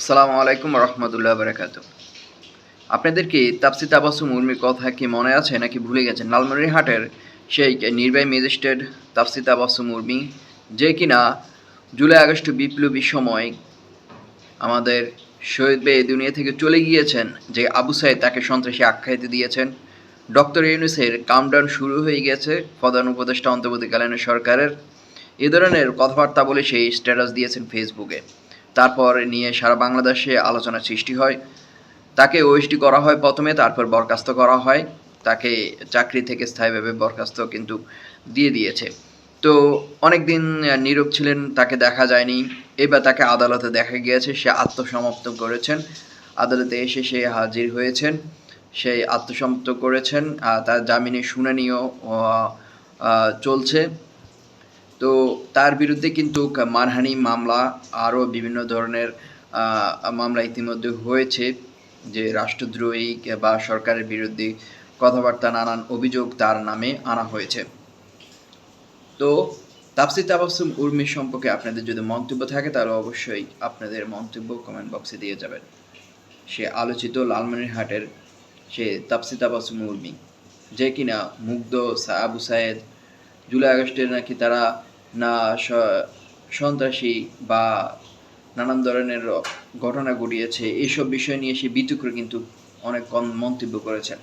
আসসালামু আলাইকুম রহমতুল্লাহ বারাকাতু। আপনাদের কি তাপসী তাবাসসুম উর্মির কথা কি মনে আছে নাকি ভুলে গেছেন? লালমনিরহাটের সেই নির্বাহী ম্যাজিস্ট্রেট তাপসী তাবাসসুম উর্মি, যে কিনা জুলাই আগস্ট বিপ্লবী সময় আমাদের শহীদ হয়ে এই দুনিয়া থেকে চলে গিয়েছেন, যে আবু সাইদ তাকে সন্ত্রাসী আখ্যায়িত দিয়েছেন। ডক্টর ইউনূসের কাউন্টডাউন শুরু হয়ে গেছে প্রধান উপদেষ্টা অন্তর্বর্তীকালীন সরকারের, এ ধরনের কথাবার্তা বলে সেই স্ট্যাটাস দিয়েছেন ফেসবুকে। তারপর নিয়ে সারা বাংলাদেশে আলোচনার সৃষ্টি হয়। তাকে ওএসডি করা হয় প্রথমে, তারপর বরখাস্ত করা হয়। তাকে চাকরি থেকে স্থায়ীভাবে বরখাস্ত কিন্তু দিয়ে দিয়েছে। তো অনেক দিন নীরব ছিলেন, তাকে দেখা যায়নি। এবার তাকে আদালতে দেখা গিয়েছে, সে আত্মসমর্পণ করেছেন। আদালতে এসে সে হাজির হয়েছেন, সেই আত্মসমর্পণ করেছেন। তার জামিনের শুনানিও চলছে। তো তার বিরুদ্ধে কিন্তু মানহানি মামলা, আরও বিভিন্ন ধরনের মামলা ইতিমধ্যে হয়েছে, যে রাষ্ট্রদ্রোহী বা সরকারের বিরুদ্ধে কথাবার্তা, নানান অভিযোগ তার নামে আনা হয়েছে। তো তাপসী তাবাসসুম উর্মি সম্পর্কে আপনাদের যদি মন্তব্য থাকে তাহলে অবশ্যই আপনাদের মন্তব্য কমেন্ট বক্সে দিয়ে যাবেন। সে আলোচিত লালমনিরহাটের সে তাপসী তাবাসসুম উর্মি, যে কিনা মুগ্ধ আবু সায়েদ জুলাই আগস্টে নাকি তারা না সন্ত্রাসী বা নানান ধরনের ঘটনা ঘটিয়েছে, এইসব বিষয় নিয়ে সে বিতর্ক কিন্তু অনেক কম মন্তব্য করেছেন।